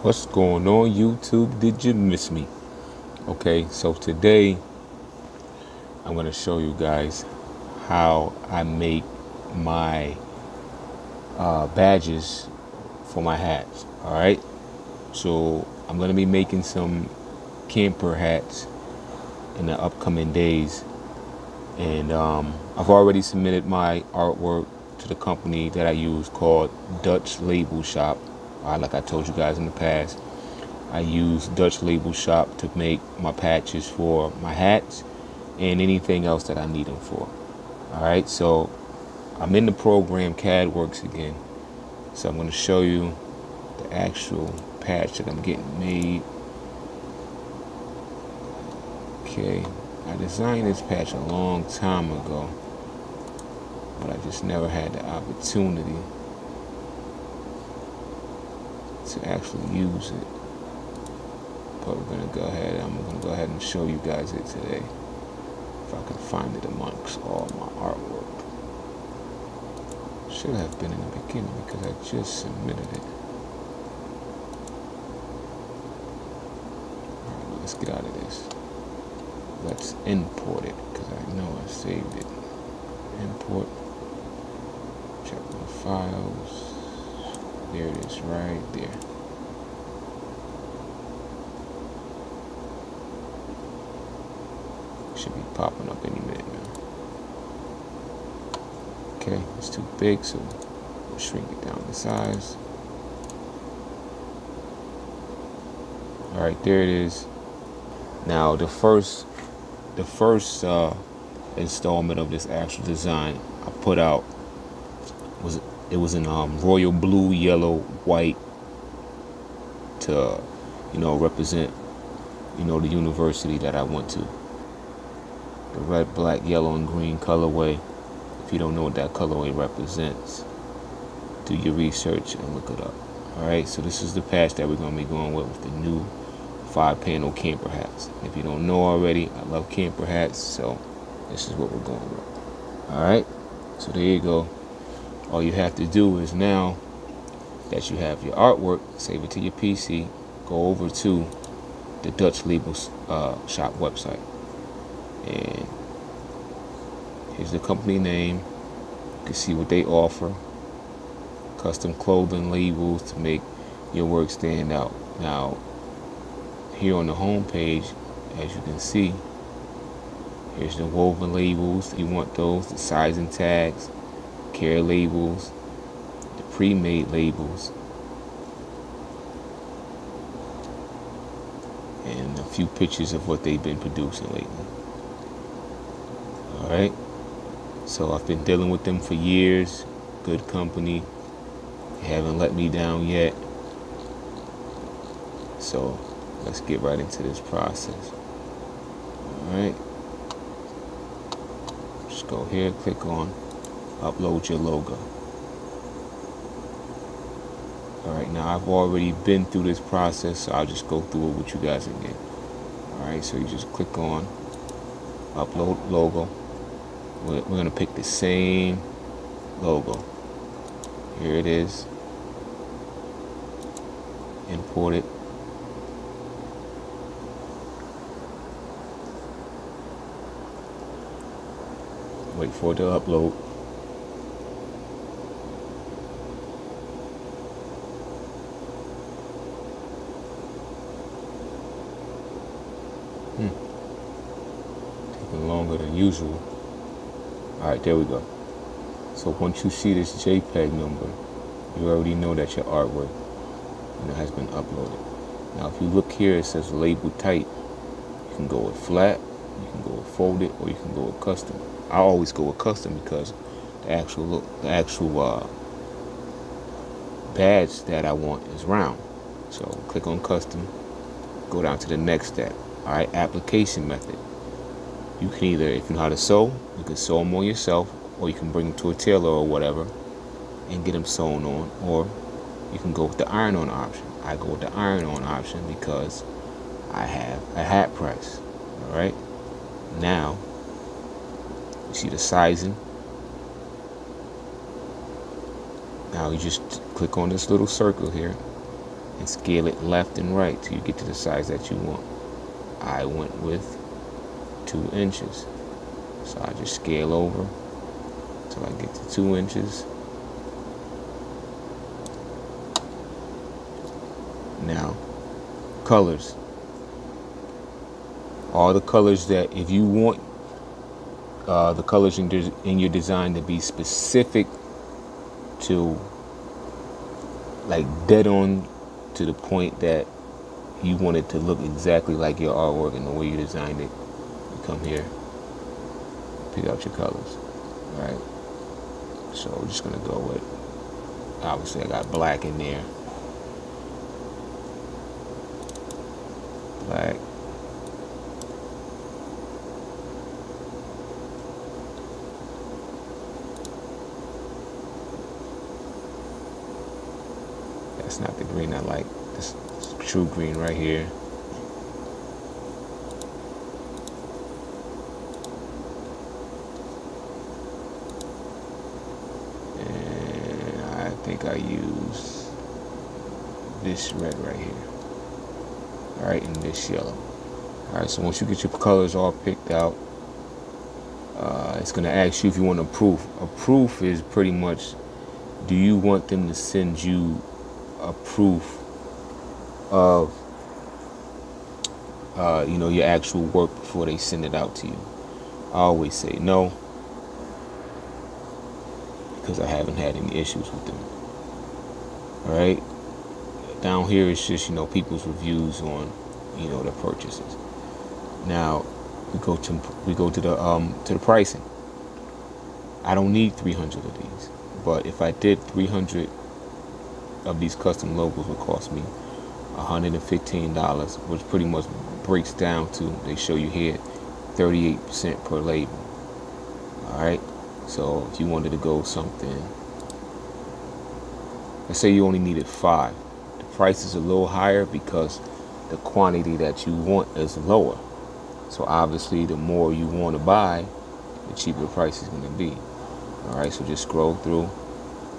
What's going on, YouTube? Did you miss me? Okay, so today I'm going to show you guys how I make my badges for my hats. All right, so I'm going to be making some camper hats in the upcoming days, and I've already submitted my artwork to the company that I use called Dutch Label Shop. Like I told you guys in the past, I use Dutch Label Shop to make my patches for my hats and anything else that I need them for. Alright, so I'm in the program CADWorks again. So I'm going to show you the actual patch that I'm getting made. Okay, I designed this patch a long time ago, but I just never had the opportunity to actually use it. But I'm gonna go ahead and show you guys it today, if I can find it amongst all my artwork. Should have been in the beginning because I just submitted it. Alright, let's get out of this. Let's import it because I know I saved it. Import, check my files. There it is, right there. Should be popping up any minute now. Okay, it's too big, so we'll shrink it down to size. Alright, there it is. Now the first installment of this actual design I put out was in royal blue, yellow, white to represent the university that I went to. The red, black, yellow, and green colorway. If you don't know what that colorway represents, do your research and look it up. Alright, so this is the patch that we're going to be going with the new 5-panel camper hats. If you don't know already, I love camper hats, so this is what we're going with. Alright, so there you go. All you have to do is, now that you have your artwork, save it to your PC, go over to the Dutch Label Shop website. And here's the company name. You can see what they offer. Custom clothing labels to make your work stand out. Now, here on the home page, as you can see, here's the woven labels. If you want those, the sizing tags, care labels, the pre-made labels, and a few pictures of what they've been producing lately. Alright, so I've been dealing with them for years. Good company. They haven't let me down yet. So let's get right into this process. Alright, just go here, click on upload your logo. Alright, now I've already been through this process, so I'll just go through it with you guys again. Alright, so you just click on upload logo. We're going to pick the same logo. Here it is. Import it. Wait for it to upload. Taking longer than usual. Alright, there we go. So once you see this JPEG number, you already know that your artwork has been uploaded. Now if you look here, it says label type. You can go with flat, you can go with folded, or you can go with custom. I always go with custom because the actual badge that I want is round. So click on custom, go down to the next step. Alright, application method. You can either, if you know how to sew, you can sew them on yourself, or you can bring them to a tailor or whatever and get them sewn on, or you can go with the iron-on option. I go with the iron-on option because I have a hat press. Alright, now you see the sizing. Now you just click on this little circle here and scale it left and right till you get to the size that you want. I went with 2 inches. So I just scale over till I get to 2 inches. Now, colors. All the colors that, if you want the colors in your design to be specific to, like, dead on to the point that you want it to look exactly like your artwork and the way you designed it, you come here, pick out your colors. All right, so we're just gonna go with, obviously I got black in there. Black. That's not the green I like. This true green right here. And I think I use this red right here. All right, and this yellow. All right, so once you get your colors all picked out, it's gonna ask you if you want a proof. A proof is pretty much, do you want them to send you a proof of you know, your actual work before they send it out to you? I always say no, because I haven't had any issues with them. All right, down here it's just, you know, people's reviews on, you know, their purchases. Now we go to the pricing. I don't need 300 of these, but if I did 300 of these custom logos, would cost me $115, which pretty much breaks down to, they show you here, 38% per label. All right, so if you wanted to go something, let's say you only needed 5, the price is a little higher because the quantity that you want is lower. So obviously the more you want to buy, the cheaper the price is going to be. All right, so just scroll through.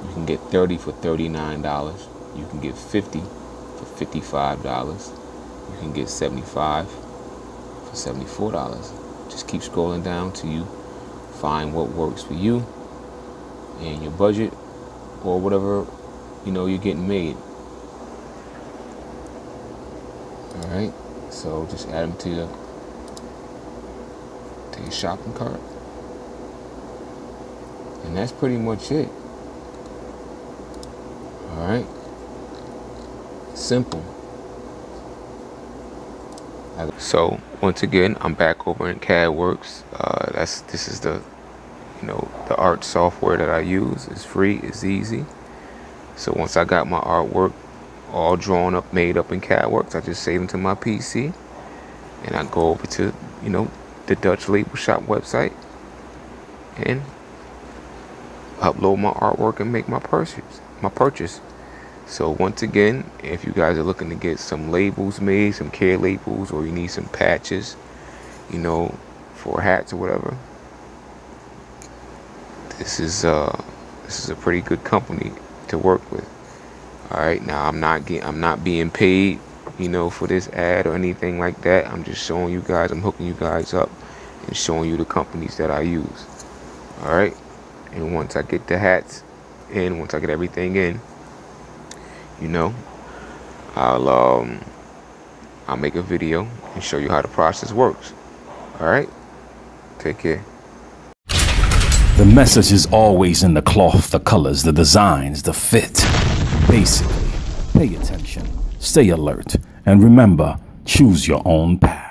You can get 30 for $39. You can get 50 for $55. You can get 75 for $74. Just keep scrolling down till you find what works for you and your budget, or whatever, you know, you're getting made. All right, so just add them to your shopping cart, and that's pretty much it. All right, simple. So once again, I'm back over in CADWorks. This is the, you know, the art software that I use. It's free, it's easy. So once I got my artwork all drawn up, made up in CADWorks, I just save them to my PC, and I go over to, you know, the Dutch Label Shop website and upload my artwork and make my purchase. So once again, if you guys are looking to get some labels made, some care labels, or you need some patches, you know, for hats or whatever, this is a pretty good company to work with. All right, now I'm not being paid, you know, for this ad or anything like that. I'm just showing you guys, I'm hooking you guys up and showing you the companies that I use. All right, and once I get the hats in, once I get everything in, you know, I'll make a video and show you how the process works. All right, take care. The message is always in the cloth, the colors, the designs, the fit. Basically, pay attention, stay alert, and remember, choose your own path.